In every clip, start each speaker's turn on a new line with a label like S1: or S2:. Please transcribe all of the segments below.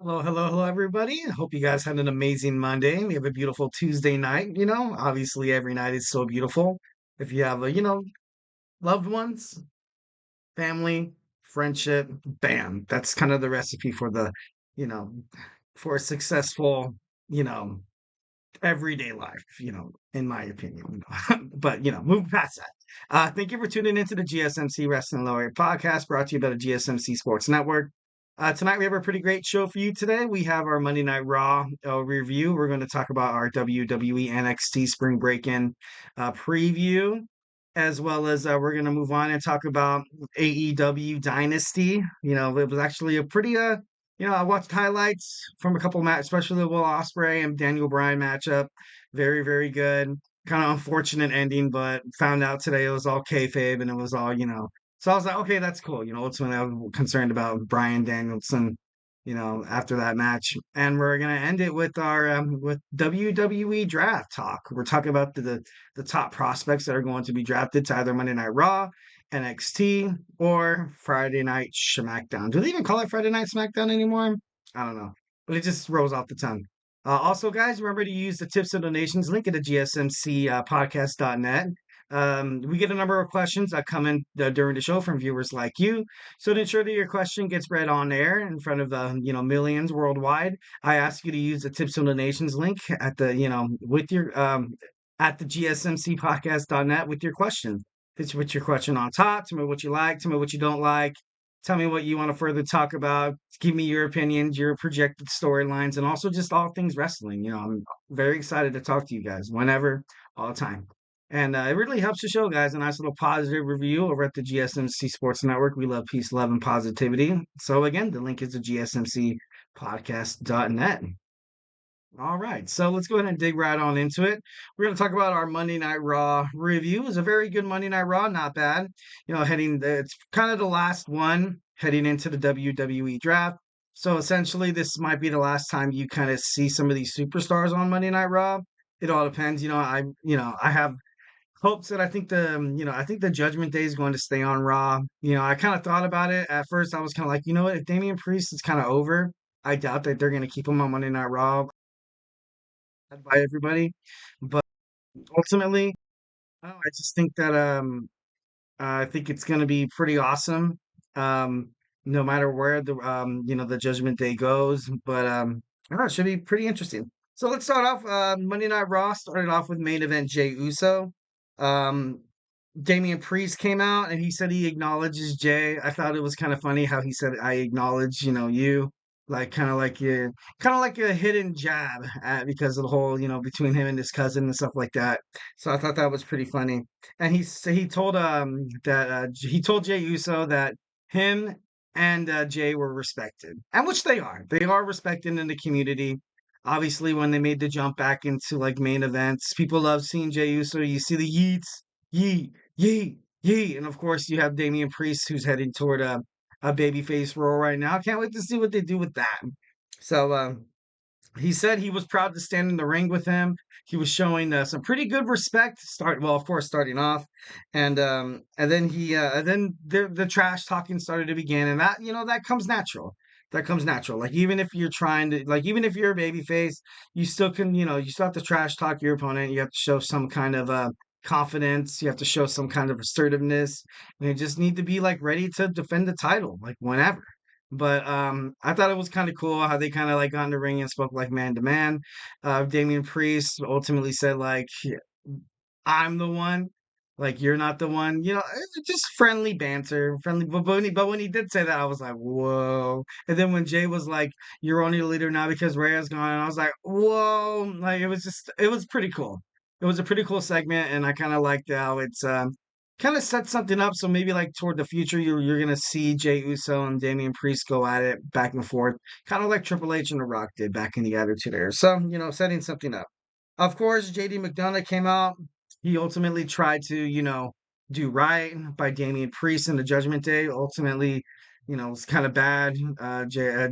S1: Hello, hello, hello, everybody. I hope you guys had an amazing Monday. We have a beautiful Tuesday night. Obviously, every night is so beautiful. If you have, loved ones, family, friendship, bam, that's kind of the recipe for you know, for a successful, you know, everyday life, in my opinion. But, move past that. Thank you for tuning into the GSMC Wrestling Lawyer podcast brought to you by the GSMC Sports Network. Tonight, we have a pretty great show for you today. We have our Monday Night Raw review. We're going to talk about our WWE NXT Spring Break-In preview, as well as we're going to move on and talk about AEW Dynasty. It was actually a pretty I watched highlights from a couple matches, especially the Will Ospreay and Daniel Bryan matchup. Very, very good. Kind of unfortunate ending, but found out today it was all kayfabe and it was all. So I was like, okay, that's cool. Ultimately, I was concerned about Bryan Danielson. After that match, and we're gonna end it with our with WWE draft talk. We're talking about the top prospects that are going to be drafted to either Monday Night Raw, NXT, or Friday Night SmackDown. Do they even call it Friday Night SmackDown anymore? I don't know, but it just rolls off the tongue. Also, guys, remember to use the tips and donations link at the GSMC podcast.net. We get a number of questions that come in during the show from viewers like you. So to ensure that your question gets read on air in front of millions worldwide, I ask you to use the tips and donations link at the with your at the gsmcpodcast.net with your question. Put your question on top. Tell me what you like. Tell me what you don't like. Tell me what you want to further talk about. Give me your opinions, your projected storylines, and also just all things wrestling. I'm very excited to talk to you guys whenever, all the time. And it really helps the show, guys. A nice little positive review over at the GSMC Sports Network. We love peace, love, and positivity. So, again, the link is at gsmcpodcast.net. All right, so let's go ahead and dig right on into it. We're going to talk about our Monday Night Raw review. It was a very good Monday Night Raw, not bad. It's kind of the last one heading into the WWE draft. So essentially, this might be the last time you kind of see some of these superstars on Monday Night Raw. It all depends. I have hopes that I think the Judgment Day is going to stay on Raw. I kind of thought about it at first. I was kind of like, what, if Damian Priest is kind of over, I doubt that they're going to keep him on Monday Night Raw by everybody. But ultimately, I just think that I think it's going to be pretty awesome. No matter where the Judgment Day goes, but I don't know, it should be pretty interesting. So let's start off. Monday Night Raw started off with main event Jey Uso. Um, Damian Priest came out and he said he acknowledges Jay. I thought it was kind of funny how he said, "I acknowledge, you." Like kind of like a hidden jab because of the whole, between him and his cousin and stuff like that. So I thought that was pretty funny. And he told that he told Jey Uso that him and Jay were respected, and which they are. They are respected in the community. Obviously, when they made the jump back into like main events, people love seeing Jey Uso. You see the yeets, yeet, yeet, yeet, and of course you have Damian Priest who's heading toward a babyface role right now. Can't wait to see what they do with that. So he said he was proud to stand in the ring with him. He was showing some pretty good respect. Of course, starting off, and then the trash talking started to begin, and that comes natural. That comes natural. Like even if you're trying to, like even if you're a baby face, you still can, you still have to trash talk your opponent. You have to show some kind of confidence. You have to show some kind of assertiveness. And you just need to be like ready to defend the title, like whenever. But I thought it was kind of cool how they kind of like got in the ring and spoke like man to man. Damian Priest ultimately said like, "I'm the one, like you're not the one." Just friendly banter, friendly. But when he did say that, I was like, "Whoa!" And then when Jay was like, "You're only the leader now because Rhea's gone," and I was like, "Whoa!" Like it was pretty cool. It was a pretty cool segment, and I kind of liked how it's kind of set something up. So maybe like toward the future, you're gonna see Jay Uso and Damian Priest go at it back and forth, kind of like Triple H and The Rock did back in the Attitude Era. So setting something up. Of course, JD McDonough came out. He ultimately tried to, do right by Damian Priest in the Judgment Day. Ultimately, it was kind of bad.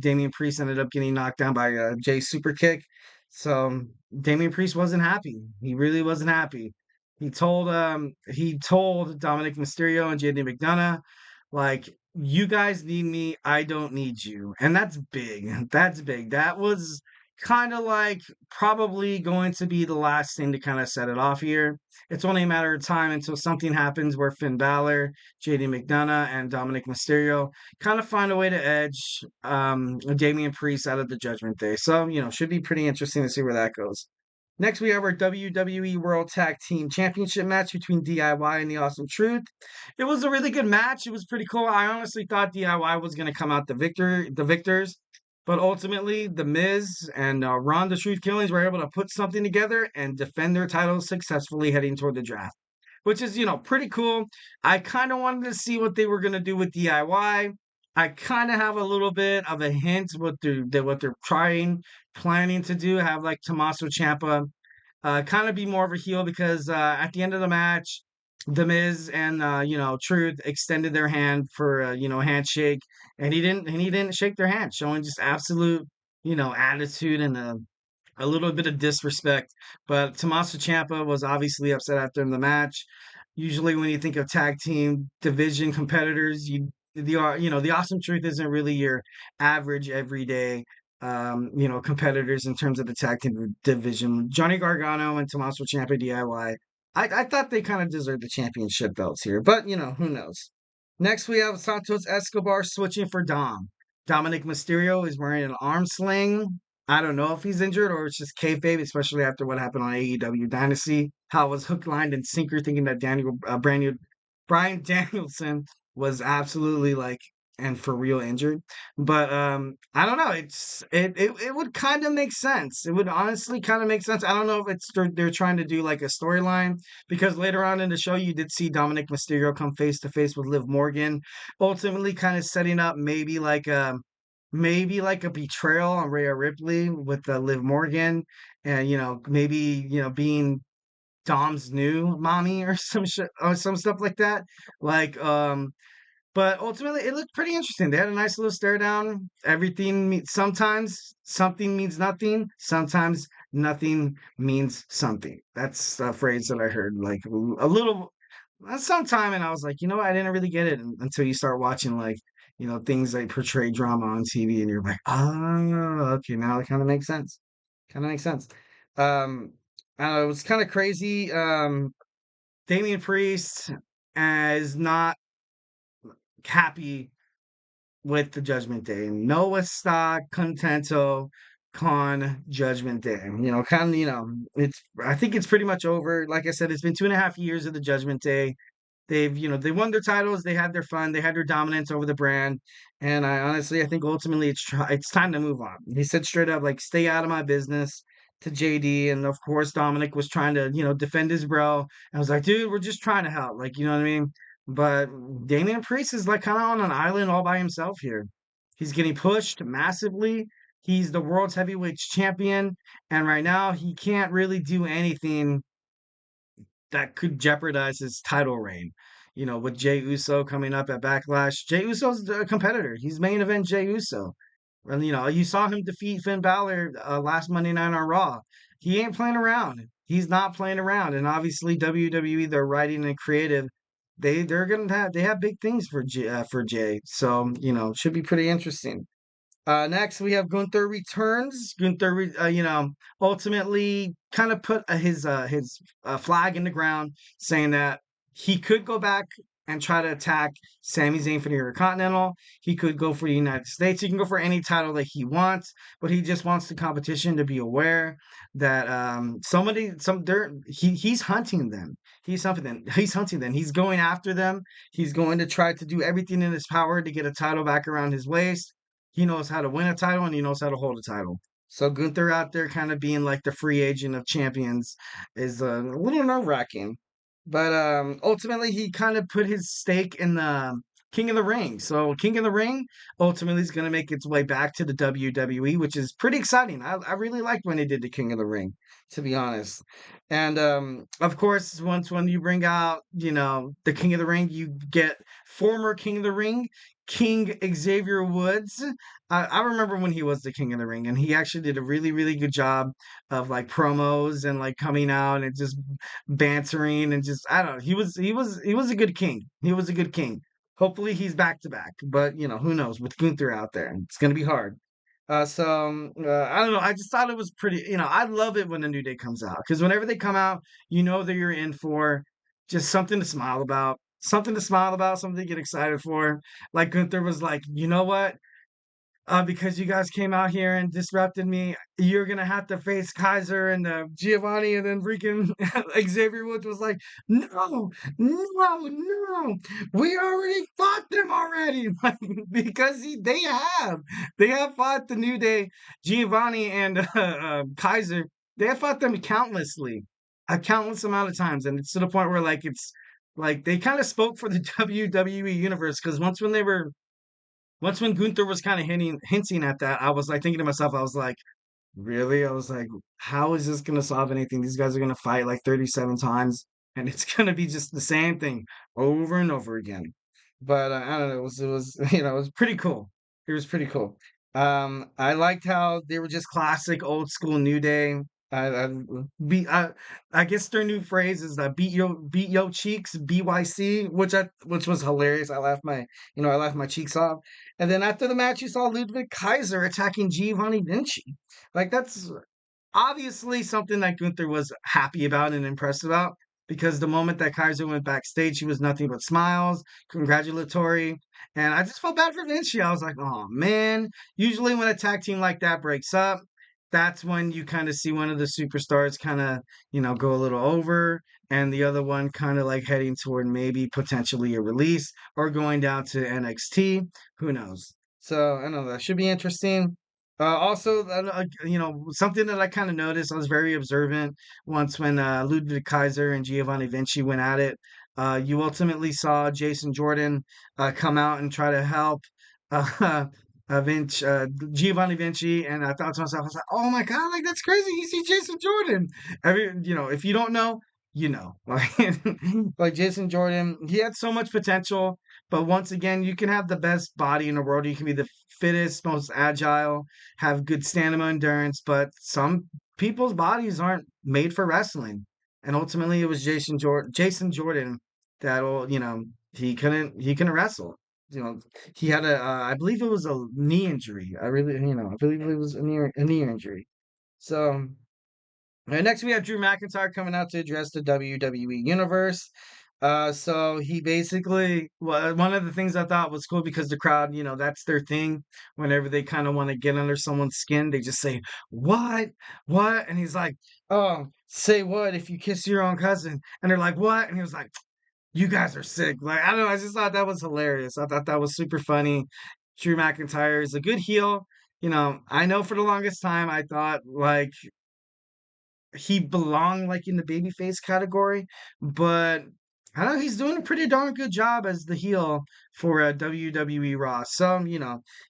S1: Damian Priest ended up getting knocked down by Jay's super kick. So Damian Priest wasn't happy. He really wasn't happy. He told Dominic Mysterio and JD McDonough, like you guys need me, I don't need you. And that's big. That's big. That was kind of like probably going to be the last thing to kind of set it off here. It's only a matter of time until something happens where Finn Balor, JD McDonough, and Dominic Mysterio kind of find a way to edge Damian Priest out of the Judgment Day. So, should be pretty interesting to see where that goes. Next, we have our WWE World Tag Team Championship match between DIY and the Awesome Truth. It was a really good match. It was pretty cool. I honestly thought DIY was going to come out the victors, but ultimately, The Miz and Ron the Truth Killings were able to put something together and defend their titles successfully heading toward the draft, which is, pretty cool. I kind of wanted to see what they were going to do with DIY. I kind of have a little bit of a hint what they're planning to do. Have like Tommaso Ciampa kind of be more of a heel because at the end of the match, The Miz and Truth extended their hand for a handshake, and he didn't shake their hand, showing just absolute attitude and a little bit of disrespect. But Tommaso Ciampa was obviously upset after the match. Usually, when you think of tag team division competitors, the Awesome Truth isn't really your average everyday competitors in terms of the tag team division. Johnny Gargano and Tommaso Ciampa DIY. I thought they kind of deserved the championship belts here, but who knows? Next, we have Santos Escobar switching for Dom. Dominic Mysterio is wearing an arm sling. I don't know if he's injured or it's just kayfabe, especially after what happened on AEW Dynasty. How it was hook, line, and sinker, thinking that Brian Danielson was absolutely like and for real injured. But I don't know. It would kind of make sense. It would honestly kind of make sense. I don't know if they're trying to do like a storyline because later on in the show you did see Dominic Mysterio come face to face with Liv Morgan, ultimately kind of setting up maybe like a betrayal on Rhea Ripley with Liv Morgan, and maybe being Dom's new mommy or some shit or some stuff like that. Like but ultimately, it looked pretty interesting. They had a nice little stare down. Sometimes something means nothing. Sometimes nothing means something. That's a phrase that I heard like a little sometime, and I was like, I didn't really get it until you start watching like things that portray drama on TV, and you're like, oh, okay, now it kind of makes sense. Kind of makes sense. Um, it was kind of crazy. Damian Priest is not happy with the Judgment Day. No está contento con Judgment Day. It's I think it's pretty much over. Like I said, it's been 2.5 years of the Judgment Day. They won their titles, they had their fun, they had their dominance over the brand, and I think ultimately it's time to move on. He said straight up, like, stay out of my business to JD, and of course Dominic was trying to defend his bro. I was like, dude, we're just trying to help, like, you know what I mean? But Damian Priest is like kind of on an island all by himself here. He's getting pushed massively. He's the world's heavyweight champion, and right now he can't really do anything that could jeopardize his title reign. With Jey Uso coming up at Backlash, Jey Uso's a competitor. He's main event Jey Uso. And you saw him defeat Finn Balor last Monday night on Raw. He ain't playing around. He's not playing around. And obviously WWE, they're writing and creative. They have big things for Jay. So should be pretty interesting. Next, we have Gunther returns. Ultimately kind of put his flag in the ground, saying that he could go back and try to attack Sami Zayn for the Intercontinental. He could go for the United States. He can go for any title that he wants, but he just wants the competition to be aware that he's hunting them. He's hunting them. He's going after them. He's going to try to do everything in his power to get a title back around his waist. He knows how to win a title and he knows how to hold a title. So Gunther out there kind of being like the free agent of champions is a little nerve wracking. But ultimately, he kind of put his stake in the King of the Ring. So King of the Ring ultimately is going to make its way back to the WWE, which is pretty exciting. I really liked when they did the King of the Ring, to be honest. And of course, once when you bring out, the King of the Ring, you get former King of the Ring, King Xavier Woods. I remember when he was the King of the Ring, and he actually did a really, really good job of like promos and like coming out and just bantering and just I don't know. He was a good king. He was a good king. Hopefully he's back to back, but who knows with Gunther out there, it's gonna be hard. I don't know. I just thought it was pretty. I love it when a new day comes out because whenever they come out, you know that you're in for just something to smile about, something to get excited for. Like Gunther was like, you know what? Because you guys came out here and disrupted me, you're gonna have to face Kaiser and Giovanni, and then freaking Xavier Woods was like, "No, no, we already fought them already." Like, because they have fought the New Day, Giovanni and Kaiser. They have fought them countlessly, a countless amount of times, and it's to the point where like it's like they kind of spoke for the WWE universe because once when Gunther was kind of hinting at that, I was like thinking to myself, I was like, really? I was like, how is this gonna solve anything? These guys are gonna fight like 37 times, and it's gonna be just the same thing over and over again. But I don't know. It was it was pretty cool. It was pretty cool. I liked how they were just classic old school New Day. I be I guess their new phrase is beat yo cheeks BYC, which was hilarious. I laughed my cheeks off. And then after the match, you saw Ludwig Kaiser attacking Giovanni Vinci. Like that's obviously something that Gunther was happy about and impressed about because the moment that Kaiser went backstage, he was nothing but smiles, congratulatory. And I just felt bad for Vinci. I was like, oh man. Usually when a tag team like that breaks up, that's when you kind of see one of the superstars kind of, go a little over and the other one kind of like heading toward maybe potentially a release or going down to NXT. Who knows? So I don't know that should be interesting. Also, something that I kind of noticed, I was very observant once when Ludwig Kaiser and Giovanni Vinci went at it. You ultimately saw Jason Jordan come out and try to help uh, Giovanni Vinci, and I thought to myself, I was like, "Oh my God, like that's crazy! You see Jason Jordan." If you don't know, you know, like Jason Jordan, he had so much potential, but once again, you can have the best body in the world, you can be the fittest, most agile, have good stamina endurance, but some people's bodies aren't made for wrestling. And ultimately it was Jason Jordan that'll, he couldn't wrestle. You know, he had I believe it was a knee injury. I believe it was a knee injury. So next, we have Drew McIntyre coming out to address the WWE Universe. So he basically, well, one of the things I thought was cool because the crowd, that's their thing. Whenever they kind of want to get under someone's skin, they just say, "What? What?" And he's like, "Oh, say what if you kiss your own cousin?" And they're like, "What?" And he was like, "You guys are sick." Like, I don't know. I just thought that was hilarious. I thought that was super funny. Drew McIntyre is a good heel. I know for the longest time I thought like he belonged like in the babyface category, but I don't know, he's doing a pretty darn good job as the heel for WWE Raw. So,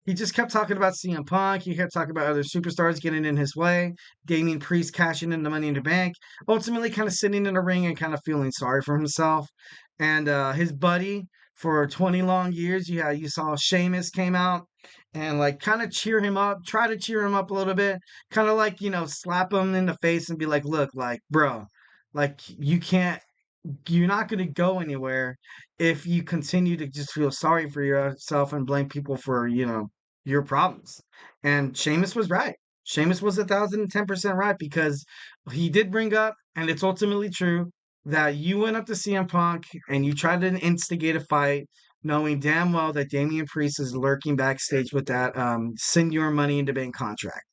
S1: he just kept talking about CM Punk. He kept talking about other superstars getting in his way. Damien Priest cashing in the Money in the Bank. Ultimately, kind of sitting in the ring and kind of feeling sorry for himself. And his buddy for 20 long years, you saw Sheamus came out and like kind of cheer him up, try to cheer him up a little bit, kind of like, slap him in the face and be like, look, like, bro, like you're not going to go anywhere if you continue to just feel sorry for yourself and blame people for, your problems. And Sheamus was right. Sheamus was 1,010% right because he did bring up, and it's ultimately true, that you went up to CM Punk and you tried to instigate a fight, knowing damn well that Damian Priest is lurking backstage with that send your money into bank contract.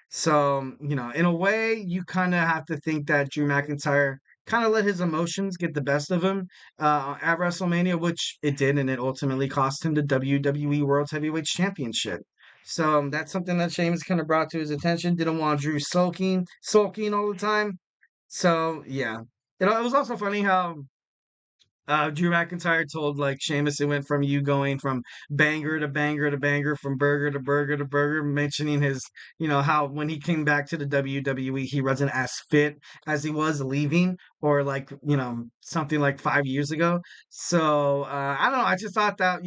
S1: So, in a way, you kind of have to think that Drew McIntyre kind of let his emotions get the best of him at WrestleMania, which it did, and it ultimately cost him the WWE World Heavyweight Championship. So that's something that Sheamus kind of brought to his attention. Didn't want Drew sulking all the time. So yeah, it was also funny how Drew McIntyre told like Sheamus it went from you going from banger to banger to banger, from burger to burger to burger, mentioning his, how when he came back to the WWE, he wasn't as fit as he was leaving, or like, something like 5 years ago. So I don't know. I just thought that,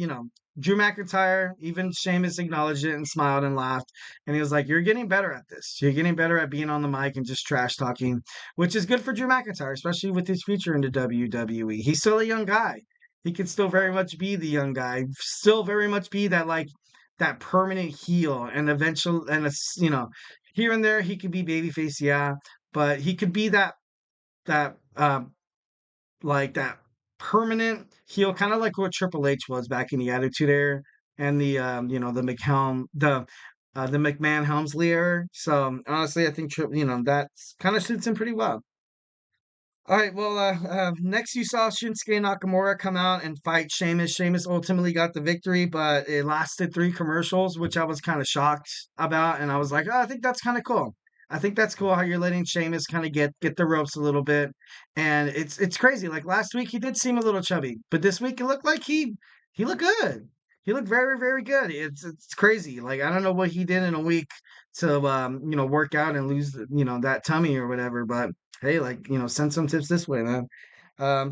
S1: Drew McIntyre, even Sheamus acknowledged it and smiled and laughed. And he was like, "You're getting better at this. You're getting better at being on the mic and just trash talking," which is good for Drew McIntyre, especially with his future in the WWE. He's still a young guy. He could still very much be the young guy, still very much be that like that permanent heel, and eventual and it's here and there he could be babyface, yeah, but he could be that like that permanent heel, kind of like what Triple H was back in the Attitude Era and the McMahon Helmsley era. So honestly, I think that kind of suits him pretty well. All right, well, next you saw Shinsuke Nakamura come out and fight Sheamus. Sheamus ultimately got the victory, but it lasted 3 commercials, which I was kind of shocked about, and I was like, oh, I think that's kind of cool. I think that's cool how you're letting Sheamus kind of get the ropes a little bit, and it's crazy. Like last week, he did seem a little chubby, but this week it looked like he looked good. He looked very very good. It's crazy. Like I don't know what he did in a week to work out and lose that tummy or whatever, but hey, like, send some tips this way, man.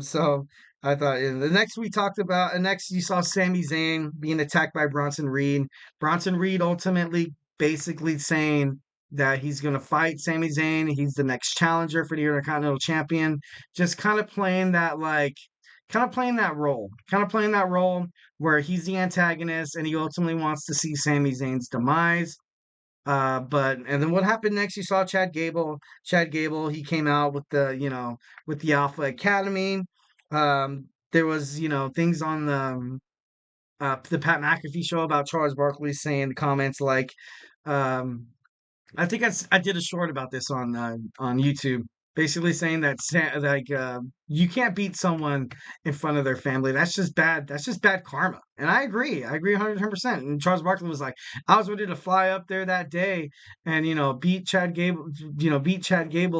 S1: So I thought the next we talked about, and next you saw Sami Zayn being attacked by Bronson Reed. Bronson Reed ultimately basically saying that he's going to fight Sami Zayn. He's the next challenger for the Intercontinental Champion. Just kind of playing that role, where he's the antagonist and he ultimately wants to see Sami Zayn's demise. But and then what happened next? You saw Chad Gable. Chad Gable, he came out with the Alpha Academy. There was things on the Pat McAfee show about Charles Barkley saying comments like, um, I think I did a short about this on YouTube, basically saying that you can't beat someone in front of their family. That's just bad. That's just bad karma. And I agree. I agree 110%. And Charles Barkley was like, I was ready to fly up there that day and beat Chad Gable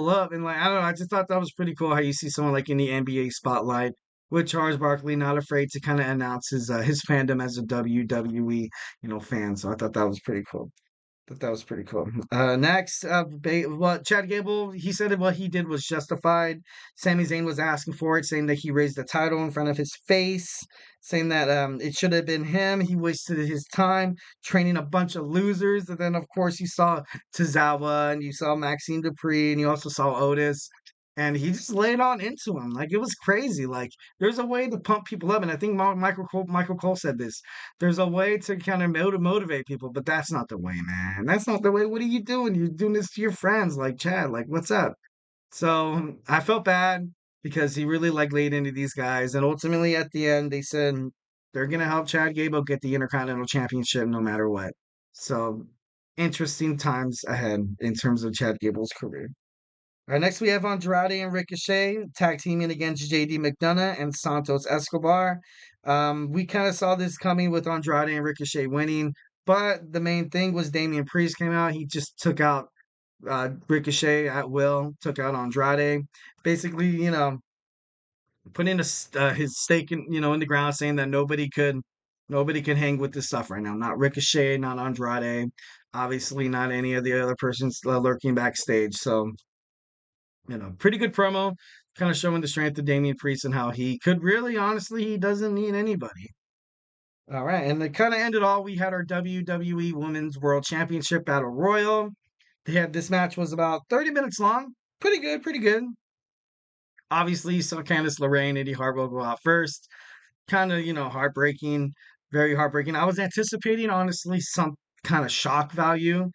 S1: up. And like I don't know. I just thought that was pretty cool how you see someone like in the NBA spotlight with Charles Barkley not afraid to kind of announce his fandom as a WWE fan. So I thought that was pretty cool. That was pretty cool. Next, Chad Gable, he said what he did was justified. Sami Zayn was asking for it, saying that he raised the title in front of his face, saying that it should have been him. He wasted his time training a bunch of losers. And then, of course, you saw Tozawa and you saw Maxine Dupree and you also saw Otis. And he just laid on into him. Like, it was crazy. Like, there's a way to pump people up. And I think Michael Cole said this. There's a way to kind of motivate people, but that's not the way, man. That's not the way. What are you doing? You're doing this to your friends, like Chad. Like, what's up? So I felt bad because he really like laid into these guys, and ultimately at the end they said they're gonna help Chad Gable get the Intercontinental Championship no matter what. So interesting times ahead in terms of Chad Gable's career. All right, next we have Andrade and Ricochet tag teaming against JD McDonough and Santos Escobar. We kind of saw this coming with Andrade and Ricochet winning, but the main thing was Damian Priest came out. He just took out Ricochet at will, took out Andrade. Basically, putting his stake in the ground, saying that nobody could hang with this stuff right now. Not Ricochet, not Andrade, obviously not any of the other persons lurking backstage. So pretty good promo, kind of showing the strength of Damian Priest and how he could really, honestly, he doesn't need anybody. All right, and it kind of ended all. We had our WWE Women's World Championship Battle Royal. This match was about 30 minutes long. Pretty good, pretty good. Obviously, you saw Candice LeRae and Eddie Hartwell go out first. Kind of, heartbreaking, very heartbreaking. I was anticipating, honestly, some kind of shock value.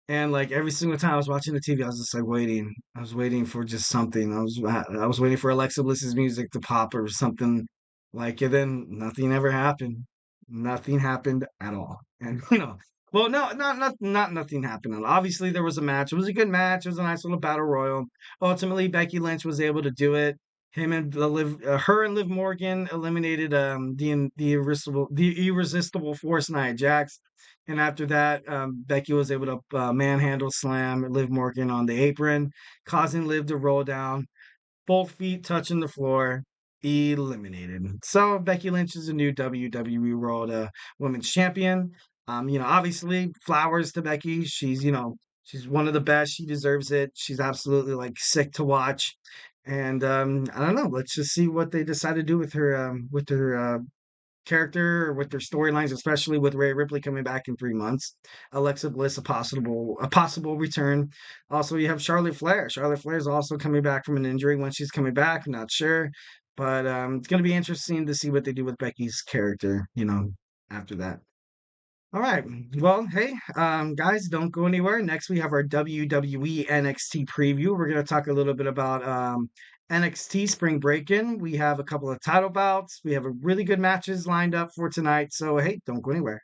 S1: And like every single time I was watching the TV, I was just like waiting. I was waiting for just something. I was waiting for Alexa Bliss's music to pop or something like it. Then nothing ever happened. Nothing happened at all. And well, no, not nothing happened. Obviously, there was a match. It was a good match. It was a nice little battle royal. Ultimately, Becky Lynch was able to do it. Her and Liv Morgan eliminated the irresistible force Nia Jax. And after that, Becky was able to manhandle slam Liv Morgan on the apron, causing Liv to roll down, both feet touching the floor, eliminated. So Becky Lynch is a new WWE World Women's Champion. Obviously, flowers to Becky. She's one of the best. She deserves it. She's absolutely like sick to watch. And I don't know. Let's just see what they decide to do with her character or with their storylines, especially with Rhea Ripley coming back in 3 months. Alexa Bliss, a possible return. Also, you have Charlotte Flair. Charlotte Flair is also coming back from an injury. When she's coming back, I'm not sure. But it's gonna be interesting to see what they do with Becky's character, after that. All right. Well, hey, guys, don't go anywhere. Next, we have our WWE NXT preview. We're going to talk a little bit about NXT Spring Break-In. We have a couple of title bouts. We have a really good matches lined up for tonight. So, hey, don't go anywhere.